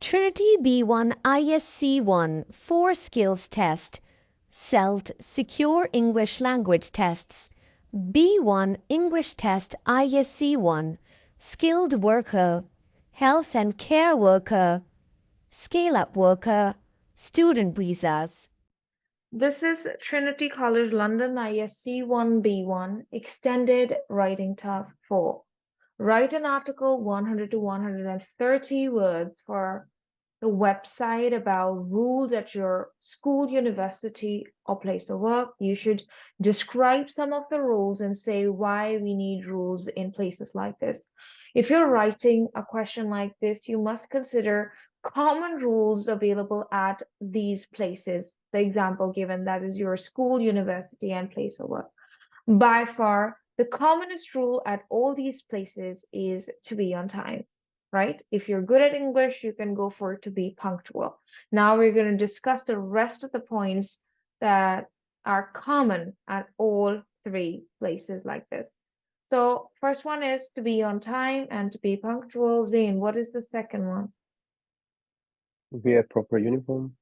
Trinity B1 ISC1 4 skills test. SELT secure English language tests. B1 English test ISC1 skilled worker, health and care worker, scale-up worker, student visas. This is Trinity College London ISC 1B1 Extended Writing Task 4. Write an article 100 to 130 words for the website about rules at your school, university, or place of work. You should describe some of the rules and say why we need rules in places like this. If you're writing a question like this, you must consider common rules available at these places. The example given, that is your school, university, and place of work. By far, the commonest rule at all these places is to be on time, right? If you're good at English, you can go for to be punctual. Now we're going to discuss the rest of the points that are common at all three places like this. So first one is to be on time and to be punctual. Zain, what is the second one? Wear proper uniform.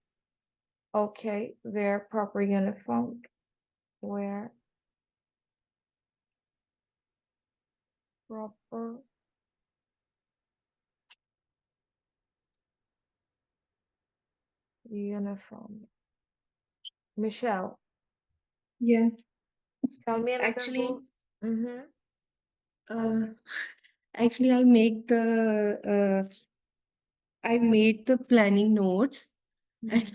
Okay, wear proper uniform. Wear proper uniform. Michelle, Yeah, tell me another actually, rule. Mm-hmm. uh, actually, I made the planning notes and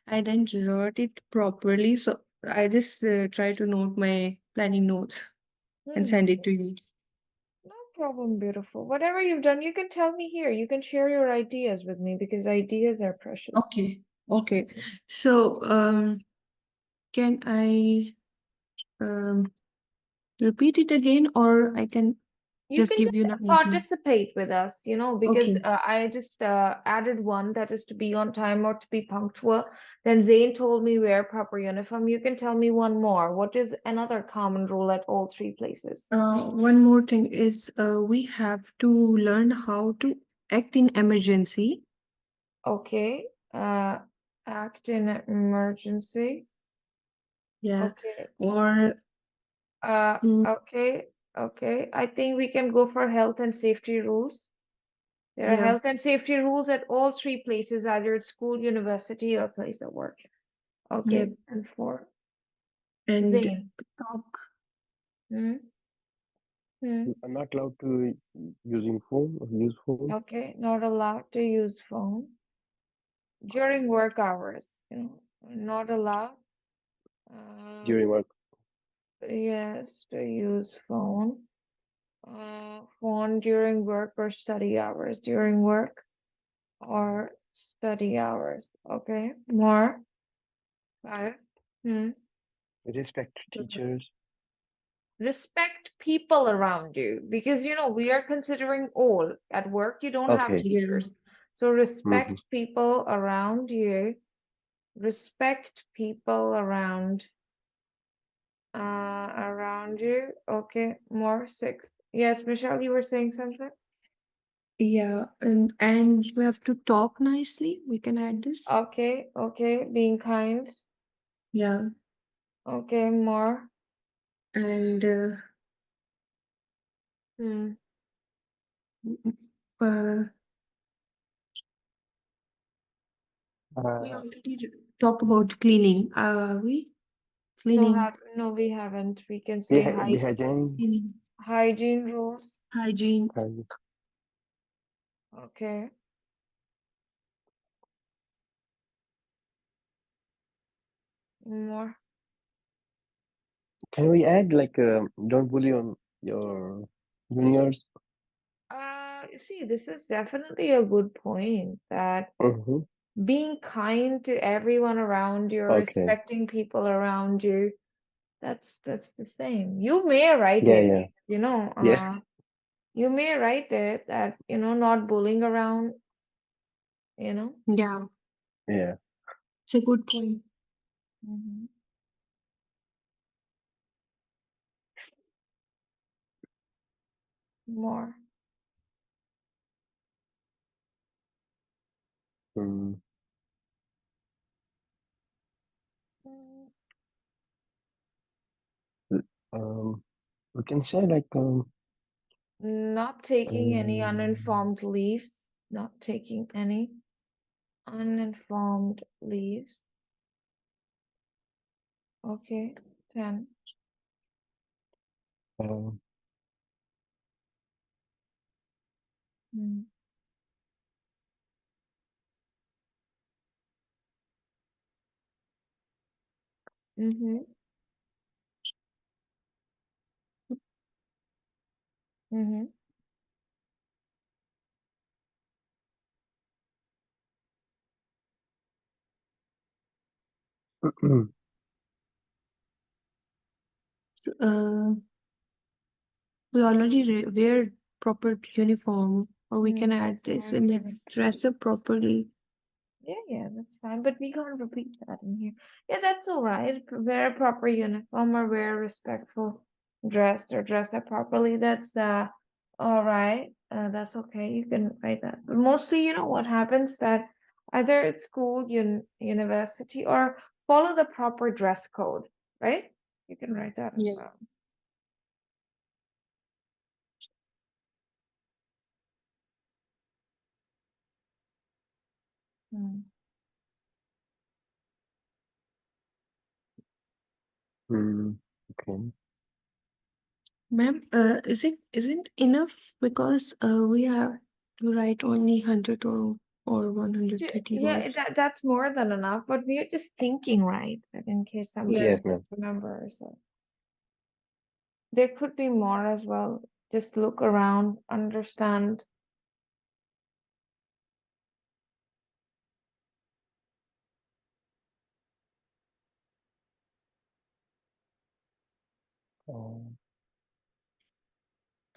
I didn't wrote it properly, so I just try to note my planning notes and send it to you. No problem, beautiful. Whatever you've done, you can tell me here. You can share your ideas with me because ideas are precious. Okay, okay. So, can I repeat it again, or I can You just can give you just an idea? participate with us, because Okay. I just added one, that is to be on time or to be punctual. Then Zain told me wear proper uniform. You can tell me one more. What is another common rule at all three places? One more thing is we have to learn how to act in emergency. Okay. Act in an emergency. Yeah. Okay. Or mm, Okay. Okay. I think we can go for health and safety rules. There are yeah, health and safety rules at all three places, either at school, university, or place of work. yeah, Okay. And four. and Zain. talk. Hmm? Hmm. I'm not allowed to use phone. Okay. Not allowed to use phone during work hours. Not allowed. During work. Yes, to use phone. Phone during work or study hours. During work or study hours. Okay. More. Five. Hmm. Respect teachers. Respect people around you, because we are considering all. At work you don't have Okay. Yeah, teachers, so respect people around you. Respect people around you. Okay, more. Six. Yes, Michelle, you were saying something. yeah, and we have to talk nicely. We can add this. Okay, being kind. Yeah, Okay, more. and Hmm. uh, we Uh, already talk about cleaning. We cleaning, No, we haven't. We can be, say be hygiene. cleaning, hygiene rules. hygiene. Okay. More. Can we add like don't bully on your juniors? See, this is definitely a good point, that Mm-hmm. being kind to everyone around you, Okay. respecting people around you, that's the same. You may write Yeah, it, yeah, yeah, you may write it that, not bullying around, you know. Yeah, yeah. it's a good point. Mhm. More. We can say like Not taking any uninformed leaves. Not taking any uninformed leaves. Okay, 10. uh, Mm. Mm-hmm. Mm-hmm. Uh, we already wear proper uniform, or we can add That's this fine. in it. Dress up properly. Yeah, that's fine. But we can't repeat that in here. Yeah, that's all right. Wear a proper uniform or wear respectful dressed or dress up properly. That's all right. That's okay. You can write that. But mostly, you know what happens that either at school, university, or follow the proper dress code, right? You can write that as Yeah. well. Hmm. okay. Ma'am, isn't enough because we have to write only 100 or 130 Yeah, words. that's more than enough, but we're just thinking, right? That in case somebody Yeah. Yes, doesn't ma'am. remember. So there could be more as well. Just look around, understand. Uh,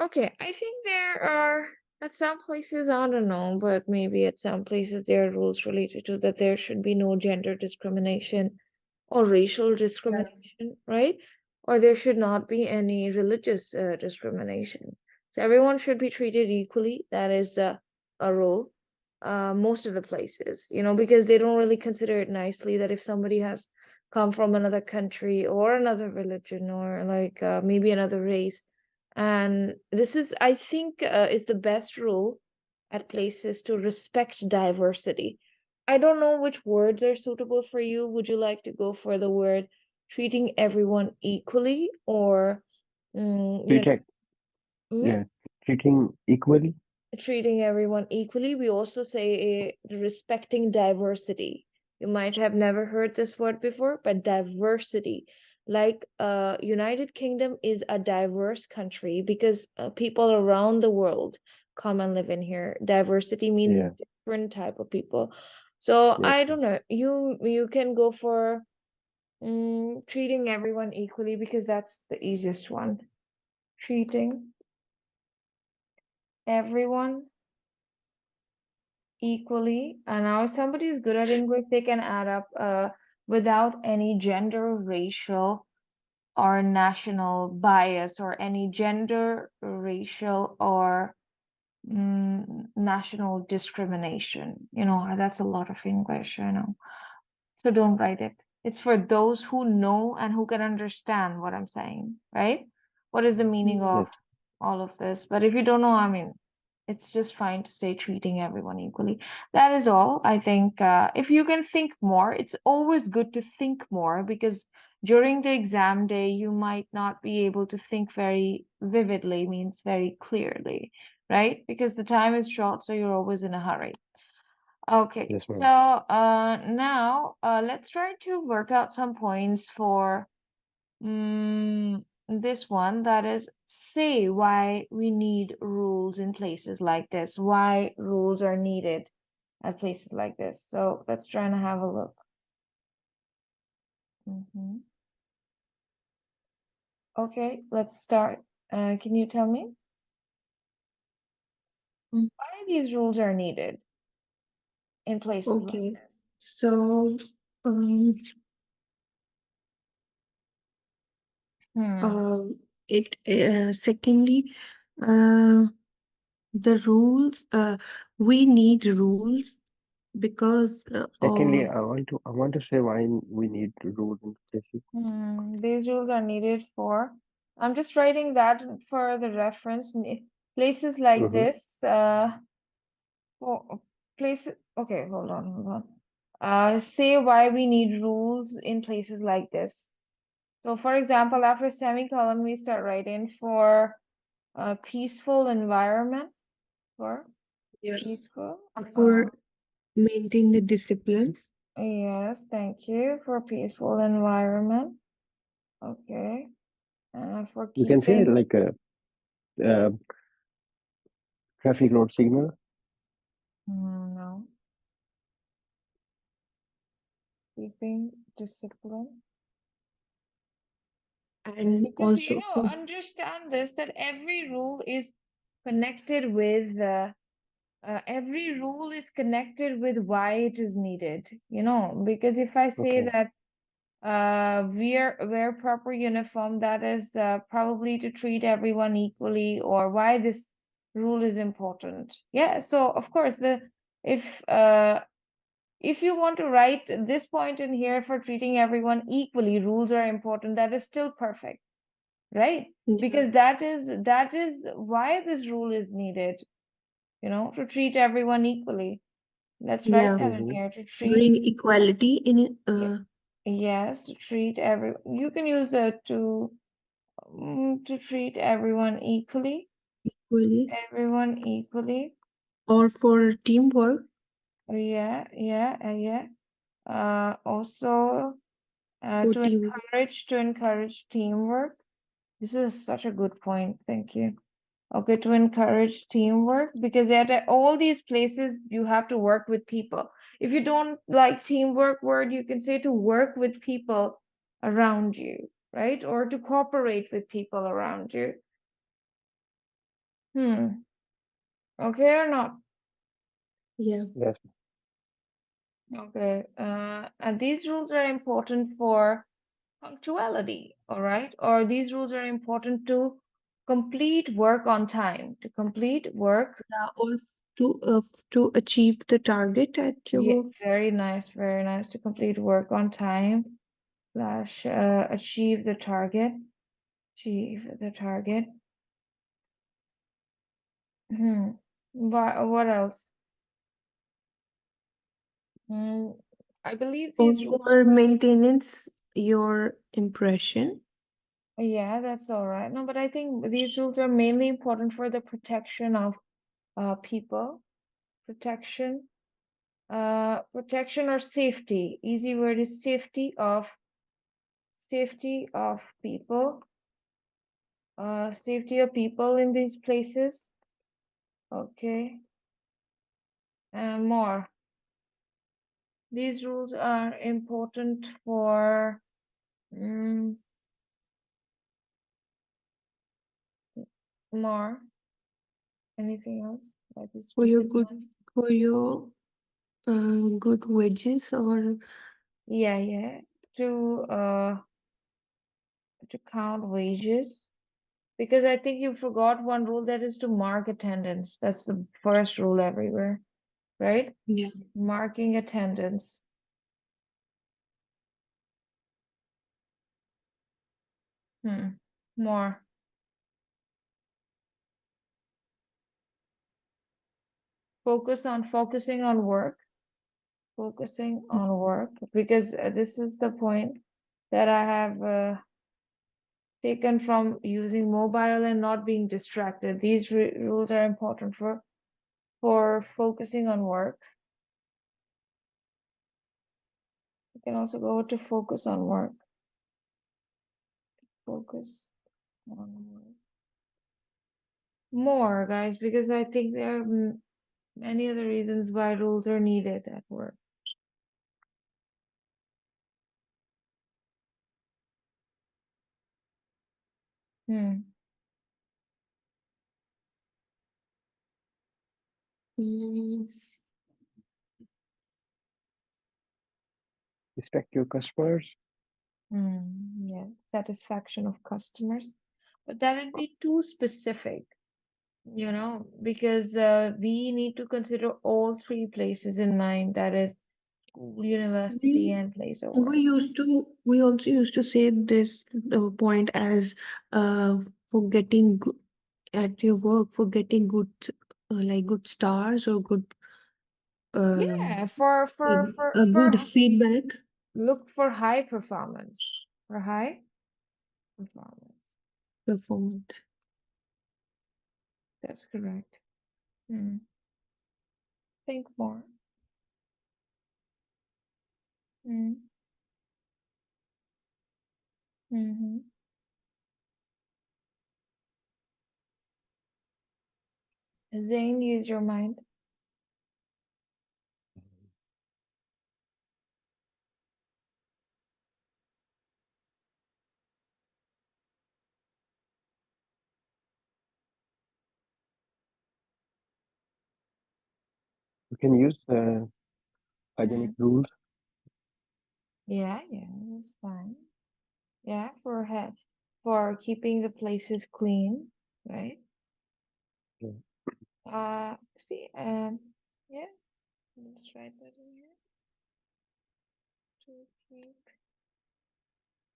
Okay, I think there are at some places, I don't know, but maybe at some places there are rules related to that there should be no gender discrimination or racial discrimination, right? Or there should not be any religious discrimination. So everyone should be treated equally. That is a rule. Most of the places, because they don't really consider it nicely that if somebody has come from another country or another religion or like maybe another race, and this is, I think, is the best rule at places to respect diversity. I don't know which words are suitable for you. Would you like to go for the word treating everyone equally or, mm, you treat it, know, yeah, treating equally. treating everyone equally? We also say respecting diversity. You might have never heard this word before, but diversity. Like United Kingdom is a diverse country because people around the world come and live in here. Diversity means Yeah, different type of people. So yes, I ma'am. don't know. You can go for treating everyone equally because that's the easiest one. Treating everyone equally. And now if somebody is good at English, they can add up without any gender, racial, or national bias, or any gender, racial, or national discrimination. That's a lot of English, I know. So don't write it. It's for those who know and who can understand what I'm saying, right? What is the meaning Yeah. of Yes, all of this? But if you don't know, I mean, it's just fine to say treating everyone equally. That is all. I think if you can think more, it's always good to think more because during the exam day, you might not be able to think very vividly, means very clearly, right? Because the time is short, so you're always in a hurry. Okay, yes, so ma'am. now let's try to work out some points for this one, that is, say why we need rules in places like this, why rules are needed at places like this. So let's try and have a look. Okay, let's start. Can you tell me Mm. why these rules are needed in places like Okay. this? So, um, Hmm. it secondly, uh, the rules. We need rules because Secondly, I want to say why we need rules and places. These rules are needed for I'm just writing that for the reference. Places like this, for places. Okay, hold on. Say why we need rules in places like this. So, for example, after a semicolon, we start writing for a peaceful environment. For Yeah. peaceful. For maintain the discipline. Yes, thank you. For peaceful environment. Okay. For You can say keeping. like a traffic road signal. No. Keeping discipline. And Because you also know, for understand this, that every rule is connected with why it is needed. You know, because if I say Okay. that wear proper uniform, that is probably to treat everyone equally, or why this rule is important. Yeah, so of course if you want to write this point in here for treating everyone equally, rules are important, that is still perfect, right? yeah, Because that is why this rule is needed, you know, to treat everyone equally. Let's write yeah, that in Mm-hmm. here, to treat. bring equality in it. Yes, to treat you can use to treat everyone equally. Equally, Everyone equally. or for teamwork. Yeah. Also, For to team. encourage teamwork. This is such a good point. Thank you. Okay, to encourage teamwork, because at all these places you have to work with people. If you don't like teamwork word, you can say to work with people around you, right? Or to cooperate with people around you. Okay or not? Yeah. Yes. Okay. And these rules are important for punctuality, all right? Or these rules are important to complete work on time, to complete work. Yeah, or to achieve the target at your Yeah, work. very nice, very nice. To complete work on time slash achieve the target. Achieve the target. What else? I believe Or these rules. for maintenance your impression. Yeah, that's all right. No, but I think these rules are mainly important for the protection of people. Protection. Protection or safety. Easy word is safety of people. Safety of people in these places. Okay. And more. These rules are important for more. Anything else? Like this For your good, discipline. for your good wages, or Yeah. To count wages. Because I think you forgot one rule, that is to mark attendance. That's the first rule everywhere, right? yeah. Marking attendance. More. Focusing on work. Focusing on work, because this is the point that I have taken from using mobile and not being distracted. These rules are important for focusing on work. You can also go to focus on work. Focus on work. More, guys, because I think there are many other reasons why rules are needed at work. Mm, Respect your customers. Yeah, satisfaction of customers, but that would be too specific, you know, because we need to consider all three places in mind. That is school, university, and place of work. We also used to say this point as for getting at your work, for getting good like good stars or good Yeah, good feedback look for high performance. For high performance. performance. That's correct. Think more. Mm-hmm. Zain, use your mind. You can use hygienic rules. Yeah, that's fine. Yeah, for keeping the places clean, right? Yeah. Yeah, let's write that in here. To keep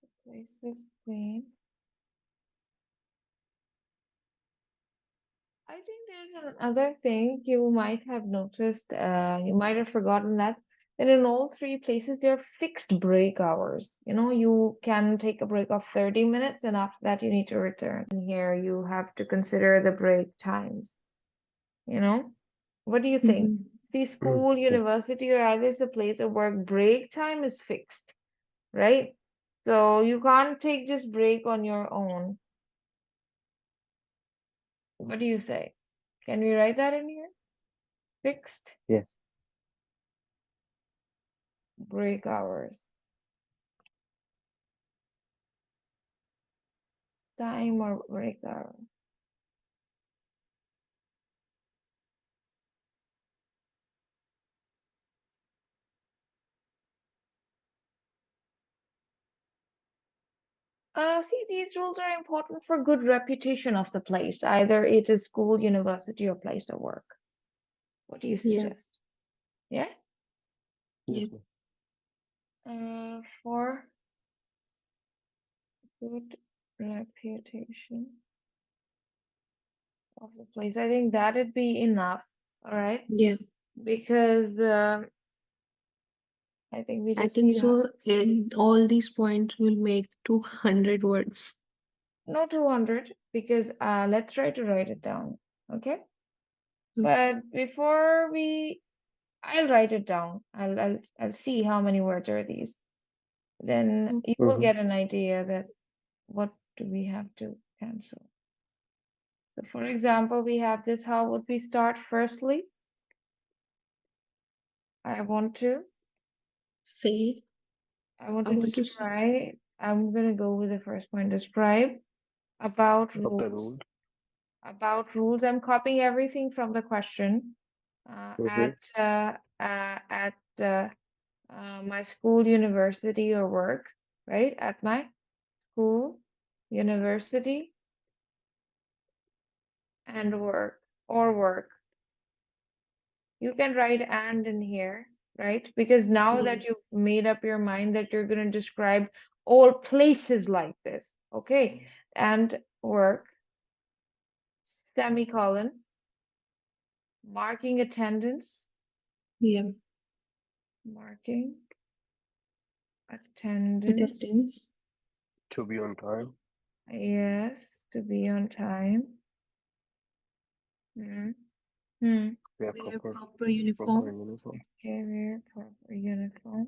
the places clean. I think there's another thing you might have noticed, you might have forgotten that in all three places there are fixed break hours. You know, you can take a break of 30 minutes and after that you need to return. And here you have to consider the break times. You know, what do you think? See, school, university, or either it's a place of work, break time is fixed, right? So you can't take just break on your own. What do you say? Can we write that in here? Fixed Yes. break hours. Time or break hour. See, these rules are important for good reputation of the place. Either it is school, university, or place of work. What do you suggest? Yeah? Yes. For good reputation of the place. I think that'd be enough. All right. Yeah. Because I think we I just think need so. All these points will make 200 words. no 200 because let's try to write it down. Okay. But before I'll write it down. I'll see how many words are these. Then you will get an idea that what do we have to cancel. So for example, we have this. How would we start firstly? I want to Say. describe. I'm gonna go with the first point. Describe about Of the rules. rules. About rules. I'm copying everything from the question. At my school, university, or work, right? At my school, university, and work, or work. You can write and in here, right? Because now that you've made up your mind that you're going to describe all places like this, okay? And work, semicolon, marking attendance. Yeah. Marking attendance. To be on time. Yes, to be on time. Wear proper uniform. Okay, wear proper uniform.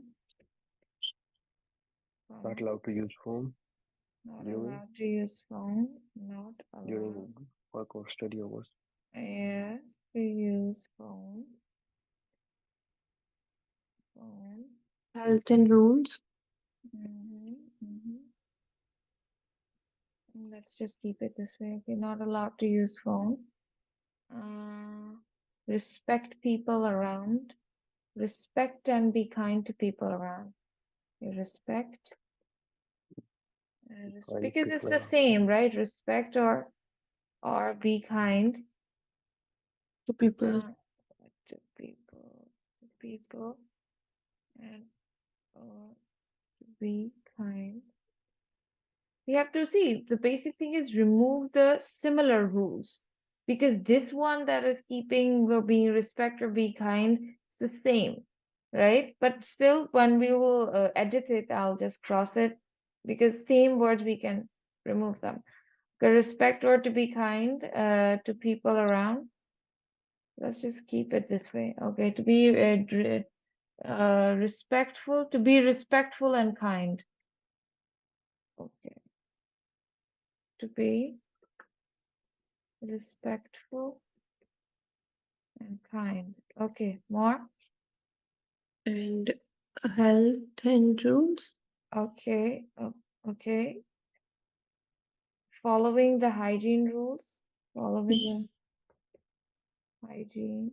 Not allowed to use phone. Not allowed to use phone. Not allowed. During work or study hours. Yes, to use phone. Health and rules. Let's just keep it this way. Okay, not allowed to use phone. Respect people around. Respect and be kind to people around. You respect. Because it's the same, right? Respect or be kind To people. to people. and to be kind. We have to see the basic thing is remove the similar rules, because this one that is keeping or being respect or be kind is the same, right? But still, when we will edit it, I'll just cross it, because same words we can remove them. The respect or to be kind to people around. Let's just keep it this way. Okay, to be respectful, to be respectful and kind. Okay, to be respectful and kind. Okay, more. And health and rules. Okay, okay. Following the hygiene rules. Following the hygiene.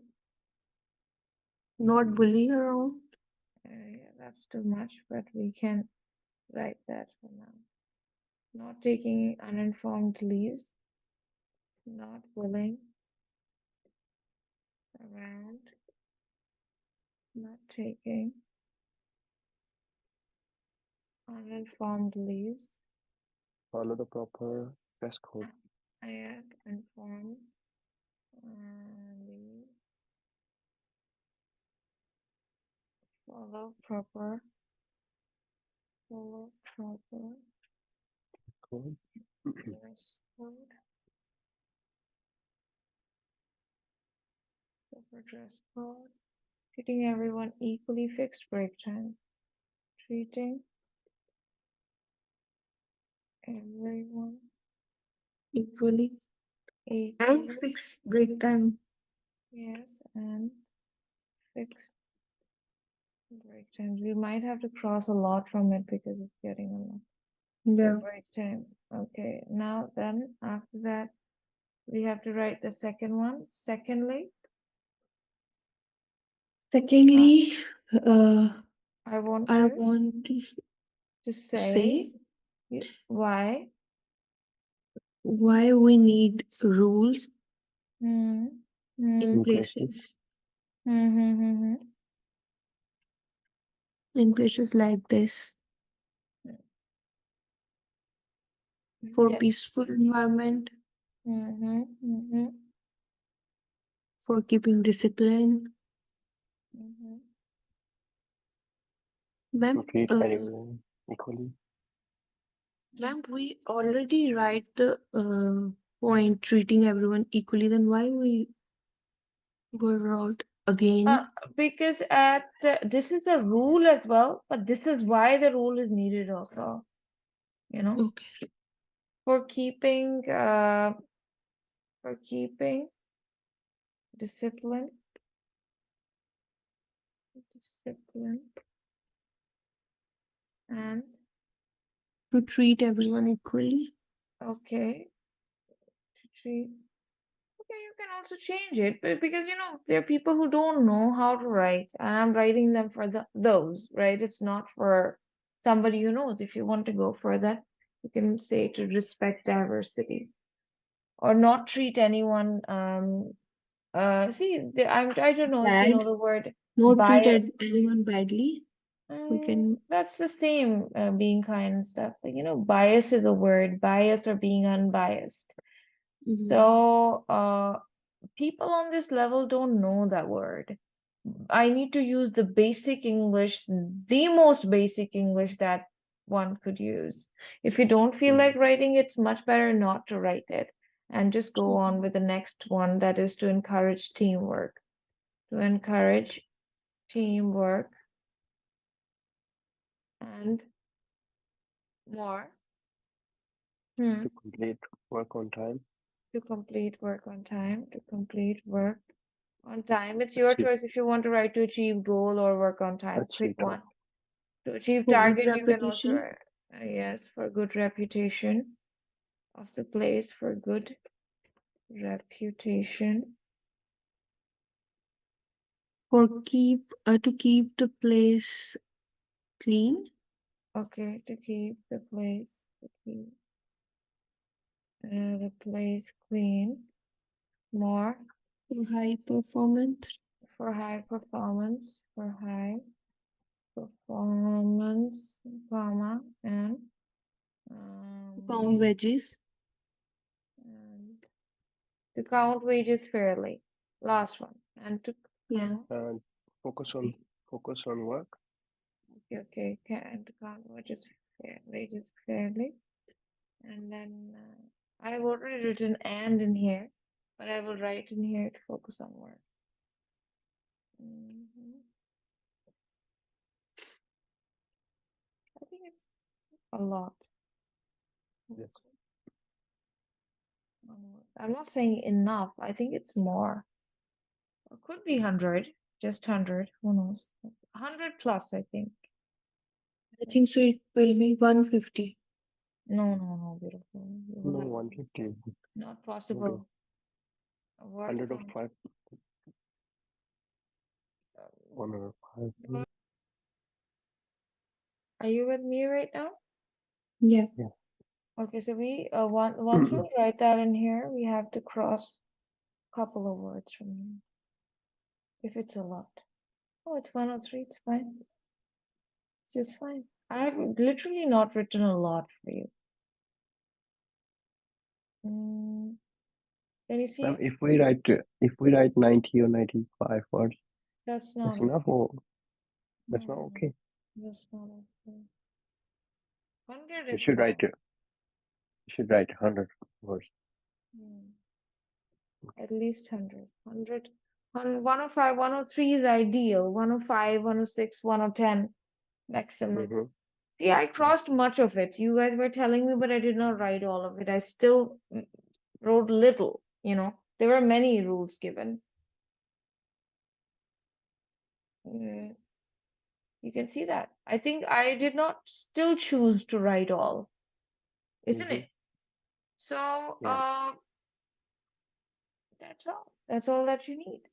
Not bully around. Yeah, that's too much, but we can write that for now. Not taking uninformed leaves. Not willing around. Not taking uninformed leaves. Follow the proper dress code. I have informed leave. Follow proper Code. dress code. Proper dress code. Treating everyone equally. Fixed break time. Treating everyone Equally. And equally. fixed break time. Yes, and fixed break times. We might have to cross a lot from it because it's getting a lot. Yeah. Break time. Okay, now then after that we have to write the second one. Secondly, Secondly, I want I to want to say say why. why we need rules Hmm. in places in places like this for Yeah. peaceful environment, for keeping discipline. Ma'am, Treat everyone equally. ma'am, we already write the point treating everyone equally. Then why we were wrote again? Because at this is a rule as well, but this is why the rule is needed also. You know, Okay. for keeping discipline, and To treat everyone equally. okay, to treat. Okay, you can also change it, but because there are people who don't know how to write, and I'm writing them for those, right? It's not for somebody who knows. If you want to go for that, you can say to respect diversity, or not treat anyone. I don't know if you know Bad. the word Not treat bias. anyone badly. We can. That's the same, being kind and stuff. Like, bias is a word, bias or being unbiased. So, people on this level don't know that word. I need to use the basic English, the most basic English that one could use. If you don't feel like writing, it's much better not to write it and just go on with the next one, that is to encourage teamwork. To encourage teamwork and more. To complete work on time. To complete work on time. To complete work on time. It's your Achieve, choice if you want to write to achieve goal or work on time. achieve Pick target. one. To achieve For good target, you can also reputation. write, yes, for good reputation of the place, for good reputation. For to keep the place clean. Okay, to keep the place clean. More. For high performance. For high performance. For high Performance, comma, and Pound wages. and to count wages fairly. Last one. And to Yeah. count. And focus on work. Okay, and to count wages fairly. And then I've already written and in here, but I will write in here to focus on work. I think it's a lot. Yes. I'm not saying enough. I think it's more. It could be 100, just 100. Who knows? 100 plus, I think. I think so. It will be 150. No, beautiful. You will No, have 150. not possible. Work 100 of count. 5. 105. Are you with me right now? Yeah. Okay, so we once we write that in here, we have to cross a couple of words from here. If it's a lot. Oh, it's 103, it's fine. It's just fine. I have literally not written a lot for you. Can you see? Ma'am, if we write 90 or 95 words, That's that's not enough, or that's no, not okay. that's not okay. 100 You is should fine. write 100 words. At least 100. 100. 105, 103 is ideal. 105, 106, 110 maximum. Mm-hmm. See, I crossed much of it. You guys were telling me, but I did not write all of it. I still wrote little, you know. There were many rules given. You can see that. I think I did not still choose to write all, isn't it? So, Yeah. that's all. That's all that you need.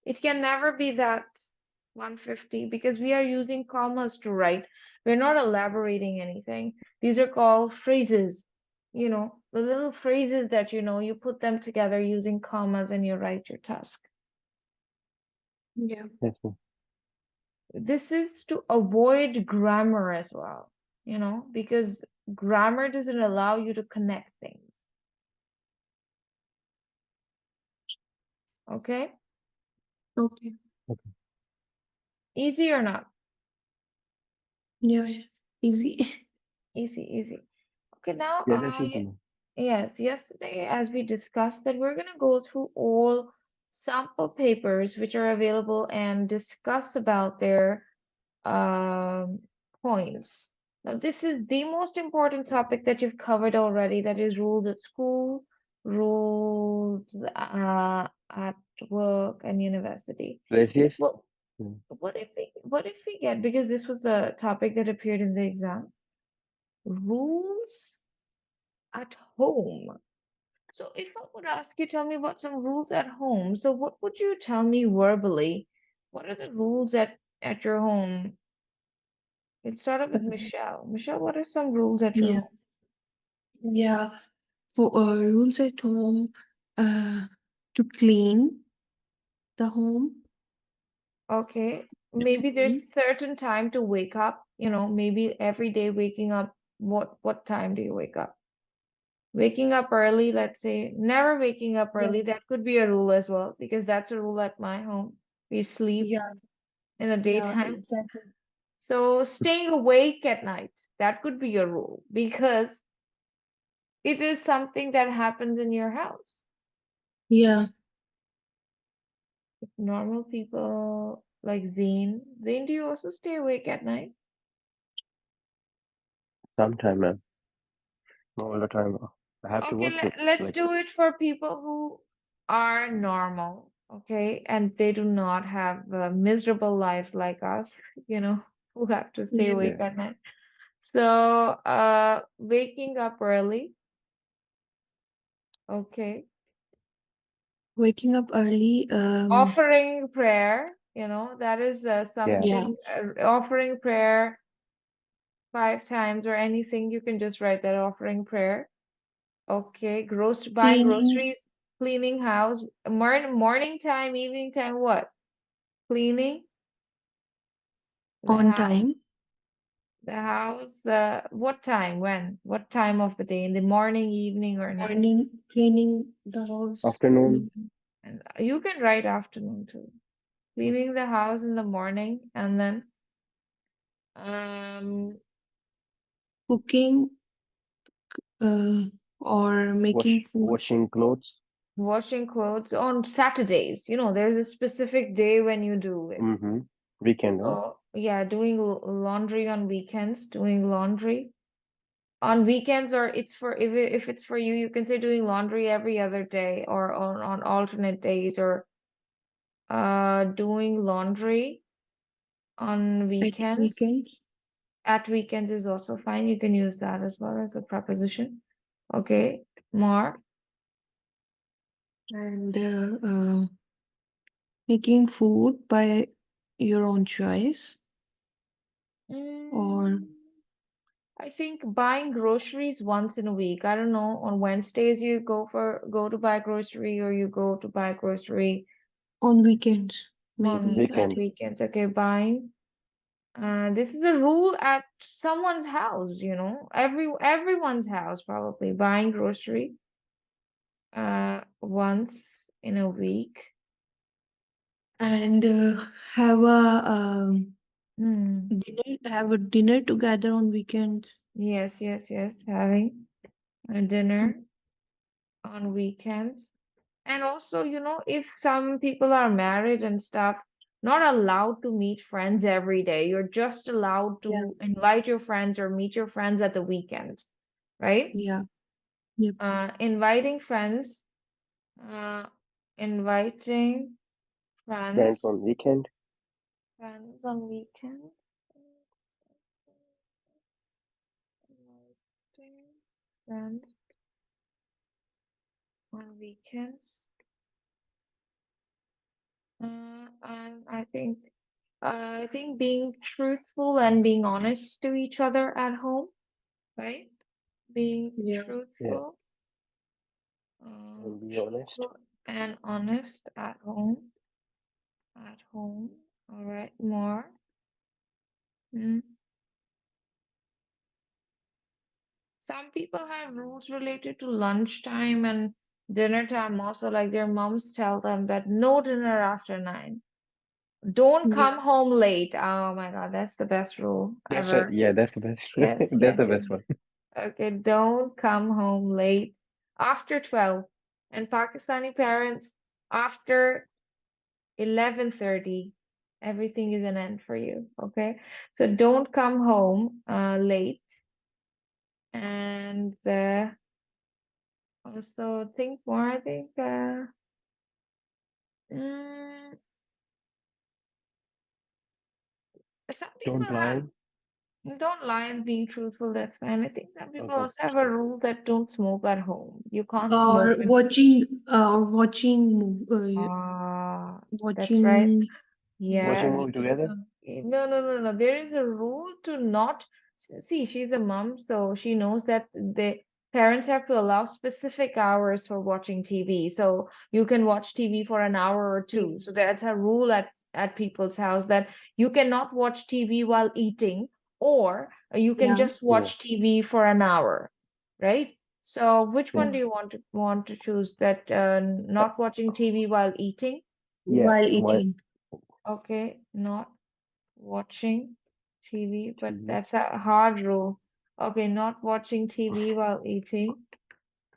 It can never be that 150 because we are using commas to write. We're not elaborating anything. These are called phrases. You know, the little phrases that you put them together using commas and you write your task. Yeah. Yes, ma'am. This is to avoid grammar as well, because grammar doesn't allow you to connect things. Okay? Okay. Easy or not? Yeah. Easy. Easy. Okay, now, Yeah, that's easy, ma'am. yes, yesterday, as we discussed, that we're going to go through all sample papers which are available and discuss about their points. Now, this is the most important topic that you've covered already, that is rules at school, rules at work and university. Yes. Well, Mm. what if we get, because this was the topic that appeared in the exam, rules at home. So if I would ask you, tell me about some rules at home. So what would you tell me verbally? What are the rules at your home? Let's start off with Michelle. Michelle, what are some rules at your Yeah. home? Yeah. For rules at home, to clean the home. Okay, To maybe clean. there's certain time to wake up, maybe every day waking up. What time do you wake up? Waking up early, let's say, never waking up early, Yeah. that could be a rule as well, because that's a rule at my home. We sleep Yeah. in the Yeah. daytime. Exactly. So staying awake at night, that could be a rule because it is something that happens in your house. Yeah. If normal people like Zane, do you also stay awake at night? Sometime, ma'am. Not all the time. I have to Okay, work with, let's like, do it for people who are normal, okay, and they do not have miserable lives like us, who have to stay Yeah. awake yeah, at night. So, waking up early, okay. Waking up early. Offering prayer, that is yeah. something, offering prayer 5 times or anything, you can just write that, offering prayer. Okay, buying Cleaning. groceries, cleaning house, morning time, evening time, what? Cleaning. The On house. time. The house. What time? When? What time of the day? In the morning, evening, or night? Morning, cleaning the house. Afternoon. And you can write afternoon too. Cleaning the house in the morning, and then Cooking, or making food Washing clothes. washing clothes on Saturdays. There's a specific day when you do it. Mm-hmm. Weekend, huh? So yeah, doing laundry on weekends, doing laundry on weekends, or if it's for you, you can say doing laundry every other day or on alternate days, or doing laundry on at weekends. weekends. At weekends is also fine. You can use that as well as a preposition. Okay, more. And making food by your own choice, or I think buying groceries once in a week. I don't know, on Wednesdays you go to buy grocery, or you go to buy grocery on weekends, on maybe. at Weekend. weekends. Okay, buying. This is a rule at someone's house, everyone's house probably. Buying grocery once in a week. And have a Hmm. dinner together on weekends. Yes, having a dinner on weekends. And also, if some people are married and stuff, not allowed to meet friends every day. You're just allowed Yeah, to invite your friends or meet your friends at the weekends, right? yeah, yep. Inviting friends, uh, inviting Friends friends, on weekend. friends on weekends, inviting friends on weekends. And I think being truthful and being honest to each other at home, right? Being Yeah. Yeah. truthful, And be honest. truthful and honest at home. At home. All right, more. Mm. Some people have rules related to lunchtime and dinner time also, like their moms tell them that no dinner after 9. Don't Yeah. come home late. Oh my God, that's the best rule ever. That's the best. Yes, That's the yes, yes. best one. Okay, don't come home late after 12. And Pakistani parents, after 11:30, everything is an end for you. Okay, so don't come home late. And also think more. I think mm, some people Don't lie. don't lie and being truthful. That's fine. I think some people Okay. also have a rule that don't smoke at home. You can't Or smoke. That's right. watching Watching Yes. movie together. No, no, no, no. There is a rule to not see. She's a mom, so she knows that the parents have to allow specific hours for watching TV. So you can watch TV for an hour or two. So that's a rule at people's house, that you cannot watch TV while eating, or you can Yeah. just watch TV for an hour, right? So which Yeah. one do you want to choose? That not watching TV while eating? Yeah. While What? eating. Okay, not watching TV, but TV. that's a hard rule. Okay, not watching TV while eating.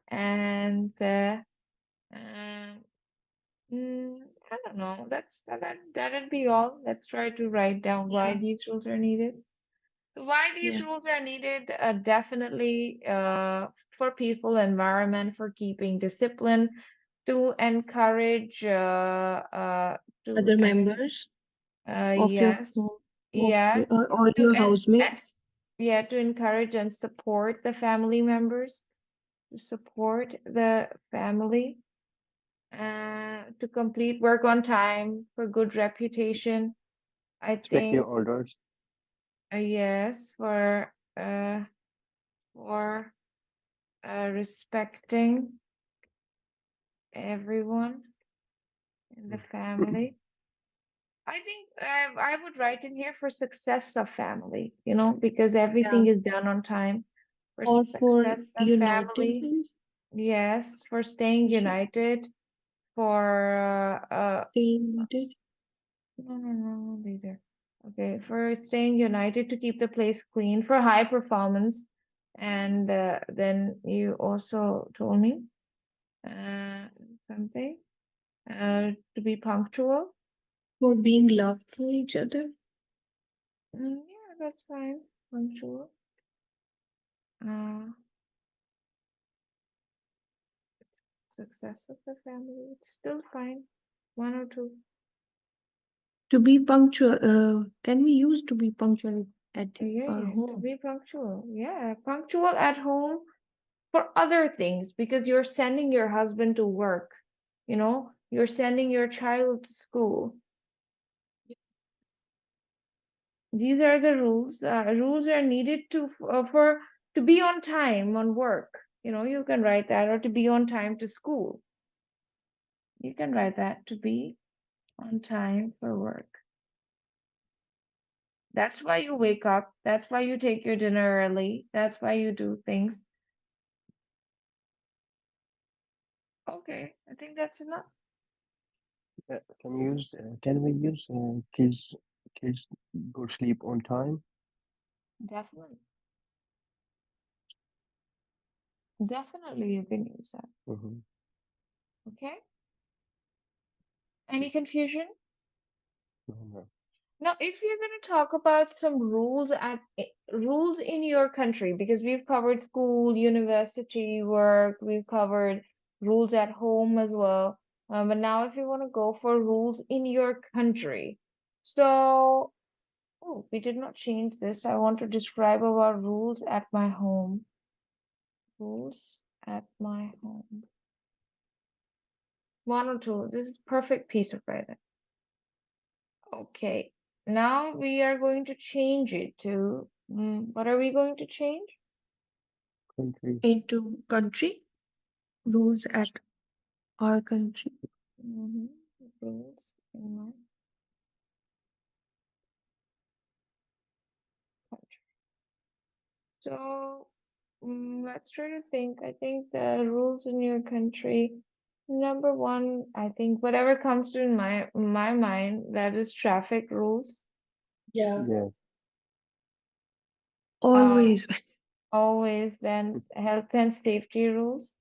And um, I don't know. That'd be all. Let's try to write down why Yeah. these rules are needed. So why these Yeah. rules are needed? Definitely for people, environment, for keeping discipline, to encourage to Other en members of your yes, home, yeah, or to your and housemates. yeah, to encourage and support the family members, to support the family, to complete work on time, for good reputation. I Respect your think orders. yes, for respecting everyone in the family. I think I would write in here for success of family, you know, because everything Yeah. is done on time. For Or for success of United family, Nations. yes, for staying united, for United. no, leader. Okay, for staying united to keep the place clean, for high performance, and then you also told me uh, something to be punctual. For being loved for each other. Yeah, that's fine. Punctual. Uh, Success of the family. It's still fine. One or two. To be punctual. Can we use to be punctual at our Yeah, to home? be punctual. Yeah, punctual at home for other things because you're sending your husband to work. You know, you're sending your child to school. These are the rules. Rules are needed for to be on time on work. You know, you can write that, or to be on time to school. You can write that to be on time for work. That's why you wake up. That's why you take your dinner early. That's why you do things. Okay, I think that's enough. Can we use kids go to sleep on time? Definitely. Definitely you can use that. Mm-hmm. Okay? Any confusion? No. Now, if you're going to talk about some rules in your country, because we've covered school, university, work, we've covered rules at home as well. But now if you want to go for rules in your country. So, oh, we did not change this. I want to describe about rules at my home. Rules at my home. One or two. This is perfect piece of writing. Okay. Now we are going to change it to what are we going to change? Country. Into country. Rules at our country. Rules in my country. So let's try to think. I think the rules in your country. Number one, I think whatever comes to my mind, that is traffic rules. Yeah. Yes. Uh, Always. Always then health and safety rules.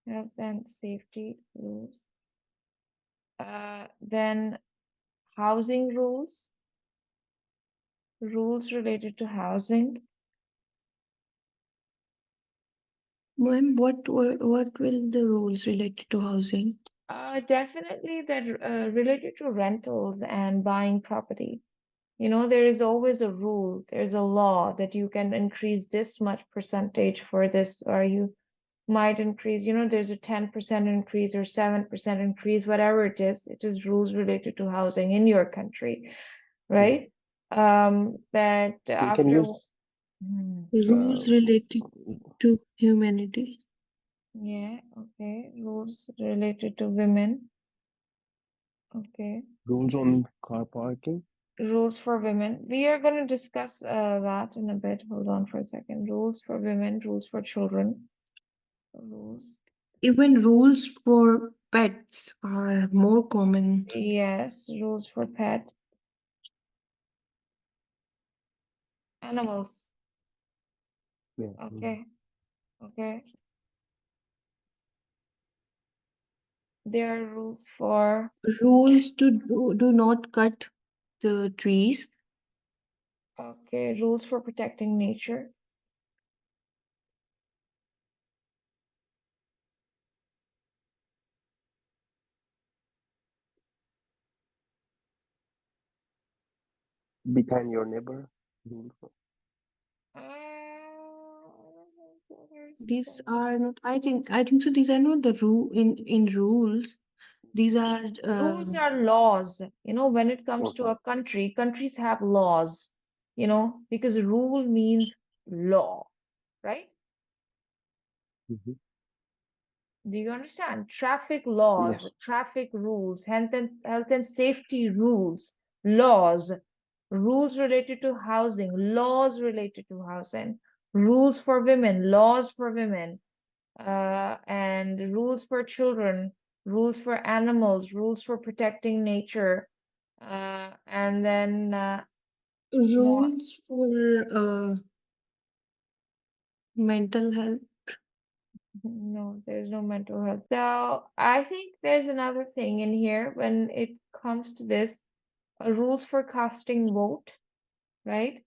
Health and safety rules. Then housing rules. Rules related to housing. Ma'am, what will the rules related to housing? Definitely that related to rentals and buying property. You know, there is always a rule, there's a law that you can increase this much percentage for this, or you might increase, you know, there's a 10% increase or 7% increase, whatever it is rules related to housing in your country, Mm. right? That We can after, use uh, Rules related to humanity. yeah, okay, rules related to women, okay. rules on car parking. Rules for women. We are going to discuss that in a bit. Hold on for a second. Rules for women, rules for children. Rules. Even rules for pets are more common. Yes, rules for pet animals. Yeah. Okay, okay. There are rules for, Rules to do not cut the trees. okay, rules for protecting nature. Be kind your neighbor. Rule for- These are not. I think so. These are not the in rules. These are Rules are laws. You know, when it comes to Okay. a country, countries have laws, you know, because rule means law, right? Mm-hmm. Do you understand? Traffic laws, Yes. traffic rules, health and safety rules, laws, rules related to housing, laws related to housing, rules for women, laws for women, and rules for children, rules for animals, rules for protecting nature, and then more. Rules for mental health. No, there's no mental health. So I think there's another thing in here when it comes to this, rules for casting vote, right?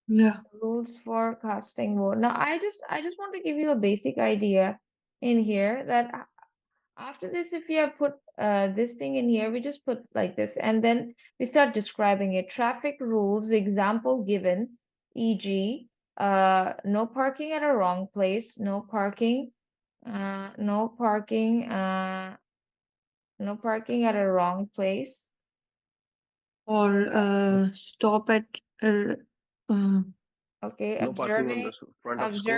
Yeah. Rules for casting vote. Now I just want to give you a basic idea in here that after this, if you have put this thing in here, we just put like this, and then we start describing it. Traffic rules, example given, e.g., no parking at a wrong place, no parking, no parking, no parking at a wrong place. Or stop at uh, Okay, No parking on the front of school.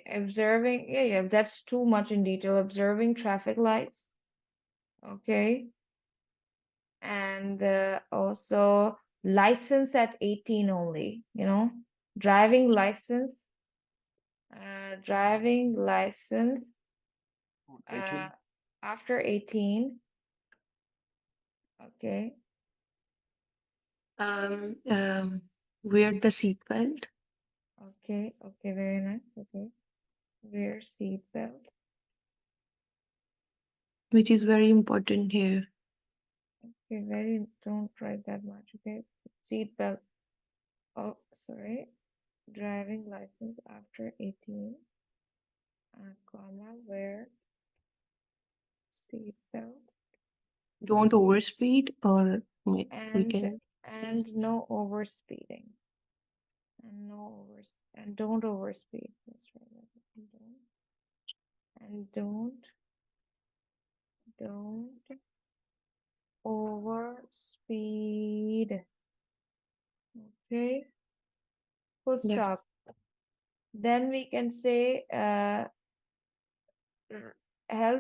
observing, yeah, that's too much in detail. Observing traffic lights, okay, and also license at 18 only, driving license, driving license, 18. after 18, okay, um, um, wear the seatbelt, okay, very nice, okay, wear seat belt, which is very important here. okay, don't write that much, okay, seat belt, oh, sorry. Driving license after 18, comma, wear seat belt, Don't overspeed, or we and can say no overspeeding, and don't overspeed. That's right. Don't overspeed. Okay, full yeah. stop. Then we can say health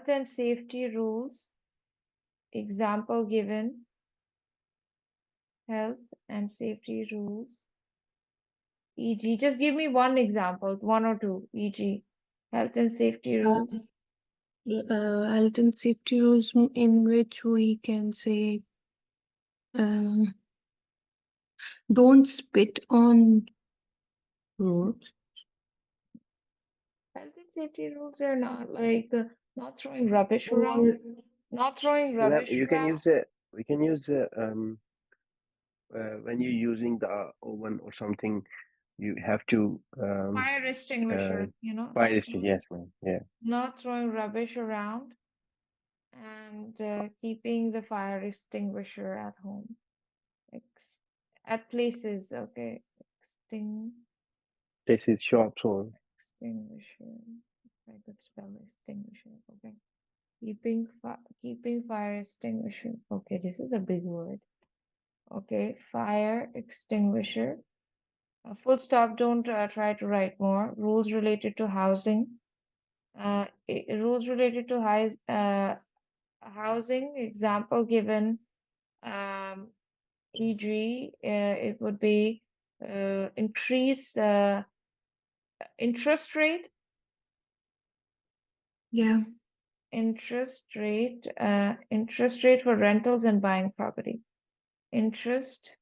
and safety rules. Example given. Health and safety rules. E.g., just give me one example, one or two. E.g., health and safety rules. Health and safety rules in which we can say um, don't spit on roads. Health and safety rules are not like not throwing rubbish around, Or not throwing You rubbish can around. use the we can use the when you're using the oven or something, you have to Fire uh, extinguisher, fire extinguisher. Yes, man. Yeah. not throwing rubbish around, and keeping the fire extinguisher at home. Ex at places, okay. This is shops or Extinguisher. I could spell extinguisher. Okay. Keeping fire extinguisher. Okay, this is a big word. Okay, fire extinguisher. Full stop. Don't try to write more. Rules related to housing. Rules related to housing. Example given. E.g., it would be increase interest rate. yeah, Interest rate for rentals and buying property. Interest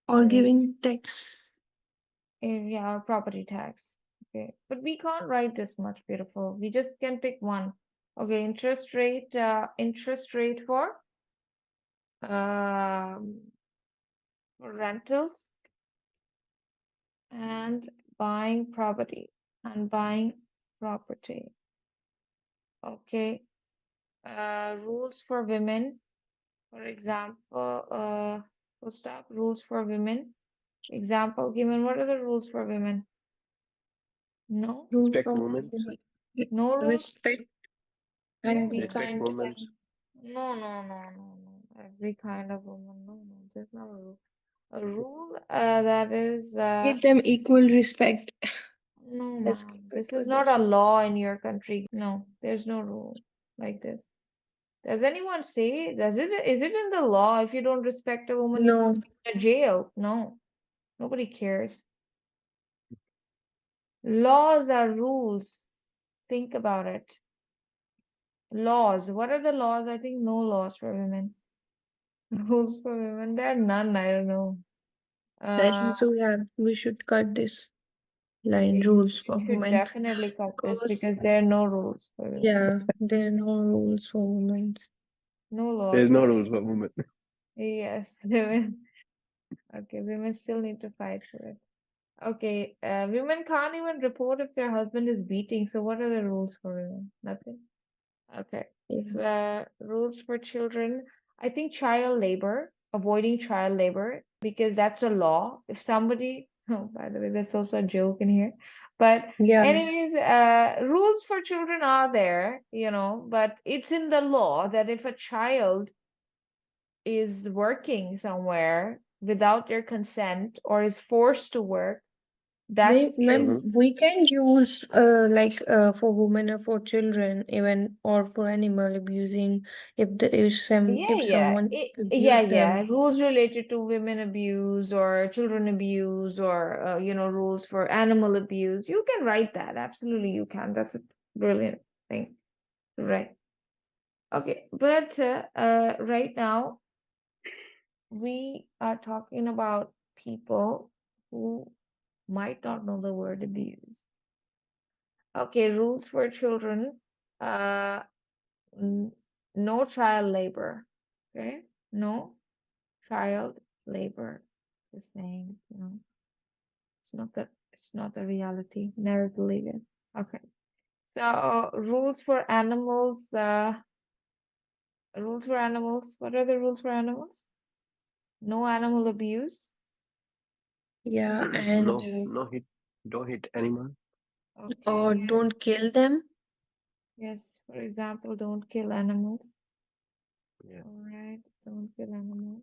or rate, giving tax. yeah, or property tax. Okay, but we can't write this much, beautiful. We just can pick one. Okay, interest rate um, for rentals and buying property Okay, rules for women. For example, full stop, rules for women. Example given, what are the rules for women? No, Rules respect for women. no rules. respect Yeah, and be yeah. Respect kind. women. No. Every kind of woman. No. There's not a rule. A rule that is Give them equal respect. No, Let's ma'am. keep it This is with not a this. law in your country. No, there's no rule like this. Does anyone say, is it in the law if you don't respect a woman, you No, go to jail? No, nobody cares. Laws are rules. Think about it. Laws. What are the laws? I think no laws for women. Rules for women. There are none. I don't know. I think so. We should cut this line, We rules for should women, definitely cut this because because there are no rules for women. yeah, there are no rules for women. No laws. There's no rules for women. Yes, women. Okay, women still need to fight for it. Okay, women can't even report if their husband is beating. So what are the rules for women? Nothing. Okay. Yeah. Rules for children. I think child labor, avoiding child labor, because that's a law. If somebody, oh, by the way, that's also a joke in here. But Yeah, anyways, rules for children are there, but it's in the law that if a child is working somewhere without their consent or is forced to work, that ma'am, is, Mm-hmm. we can use like for women or for children even, or for animal abusing, if someone abused yeah, them. rules related to women abuse or children abuse or rules for animal abuse. You can write that. Absolutely, you can. That's a brilliant thing, right? Okay, but right now we are talking about people who might not know the word abuse. Okay, rules for children. Uh, no child labor. Okay, no child labor. Just saying, it's not the reality. Never believe it. Okay. So rules for animals. Rules for animals. What are the rules for animals? No animal abuse. Yeah, and No hit. Don't hit anyone. Okay. or Yes. don't kill them. Yes. For example, don't kill animals. Yeah. All right. Don't kill animals.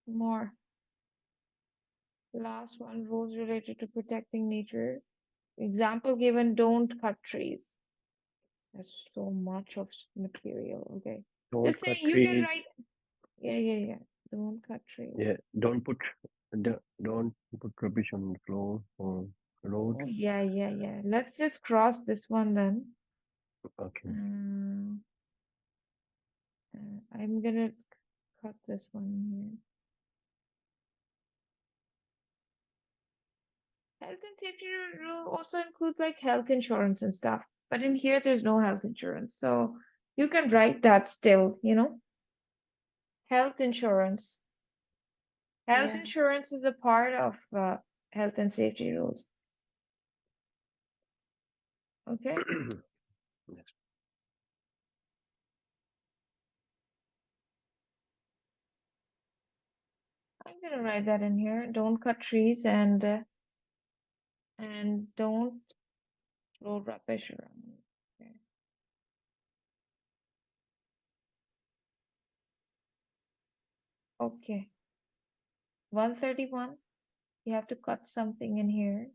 More. Last one, rules related to protecting nature. Example given, don't cut trees. There's so much of material. Okay. Don't Just cut say you can trees. write. Yeah. Don't cut trees. Yeah. Don't put rubbish on the floor or roads. Oh, yeah. Let's just cross this one then. Okay. Um, I'm gonna cut this one here. Health and safety rule also includes like health insurance and stuff. But in here, there's no health insurance. So you can write that still, health insurance. Health Yeah. insurance is a part of health and safety rules. Okay. Yes. I'm gonna write that in here. Don't cut trees and don't throw rubbish around. Okay. Okay. 131. You have to cut something in here.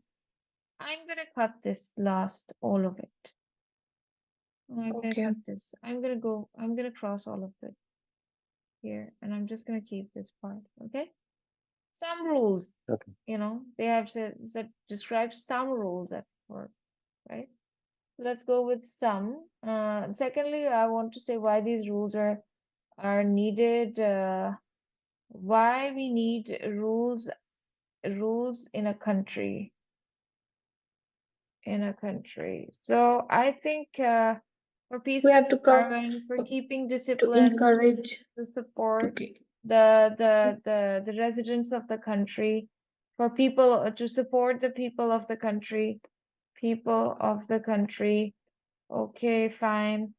I'm gonna cut this last, all of it. No, I'm gonna Okay. cut this. I'm gonna cross all of this here, and I'm just gonna keep this part, okay? Some rules, Okay. they have said that describe some rules at work, right? Let's go with some. Secondly, I want to say why these rules are needed, why we need rules in a country. So I think for We peaceful have to come environment, for keeping to discipline, encourage to to support keep. the residents of the country, for people to support the people of the country, people of the country. Okay, fine.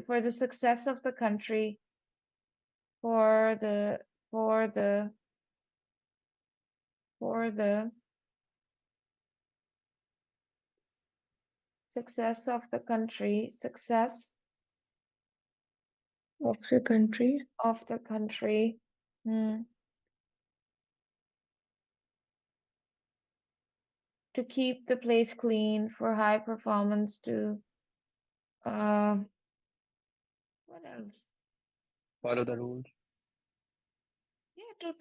For the success of the country, for the for the for the success of the country, success Of the country. of the country. Hmm. to keep the place clean, for high performance, to what else? Follow the rules. Yeah,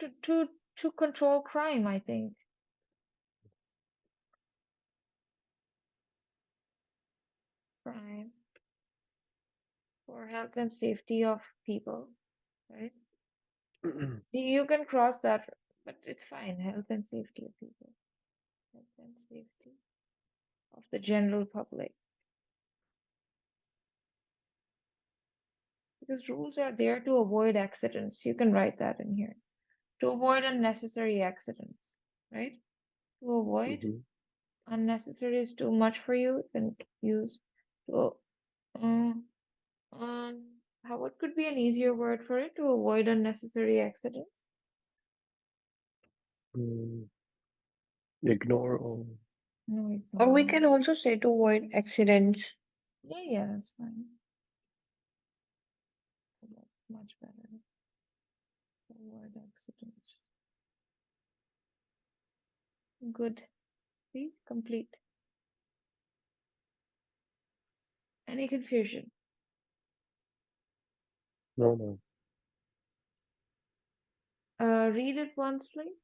to control crime, I think. Crime, for health and safety of people, right? You can cross that, but it's fine. Health and safety of people. Health and safety of the general public. Because rules are there to avoid accidents. You can write that in here. To avoid unnecessary accidents, right? To avoid Mhm. unnecessary is too much for you, then use to what could be an easier word for it? To avoid unnecessary accidents? Mm, Ignore or No, Or we ignore. can also say to avoid accidents. Yeah, that's fine. That's much better. Avoid accidents. Good. See, complete. Any confusion? no. Read it once, please.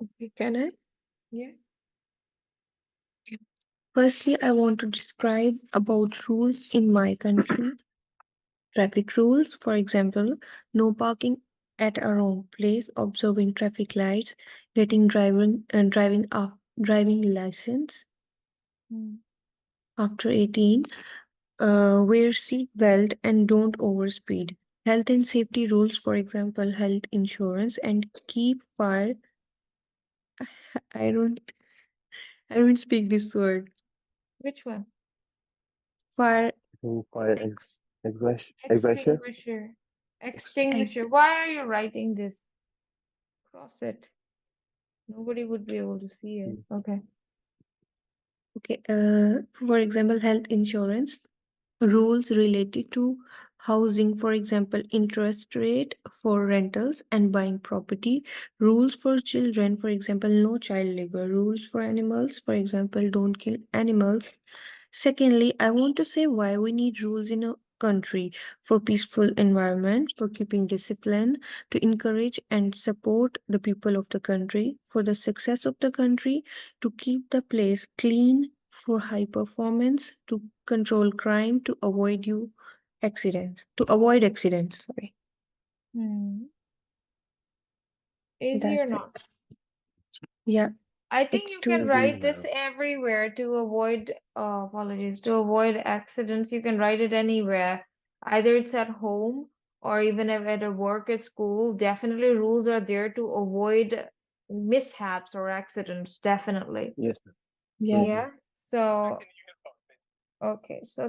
Okay, can I? Yeah. Firstly, I want to describe about rules in my country. Traffic rules, for example, no parking at a wrong place, observing traffic lights, getting driving license Mm. after 18, wear seat belt and don't overspeed. Health and safety rules, for example, health insurance and keep fire. I don't I don't speak this word. Which one? Fire Fire ex, extinguisher. Extinguisher. ex Extinguisher. Why are you writing this? Cross it. Nobody would be able to see it. Mm. Okay. okay. For example, health insurance. Rules related to housing, for example, interest rate for rentals and buying property. Rules for children, for example, no child labor. Rules for animals, for example, don't kill animals. Secondly, I want to say why we need rules in a country: for peaceful environment, for keeping discipline, to encourage and support the people of the country, for the success of the country, to keep the place clean, for high performance, to control crime, to avoid accidents. Sorry, Hmm. Easy or that's not? it. Yeah, I think it's you too can easy. write this everywhere to avoid, apologies, to avoid accidents. You can write it anywhere. Either it's at home or even if at a work at school. Definitely rules are there to avoid mishaps or accidents. Definitely. Yes. Yeah. Mm-hmm. Yeah. So, okay. So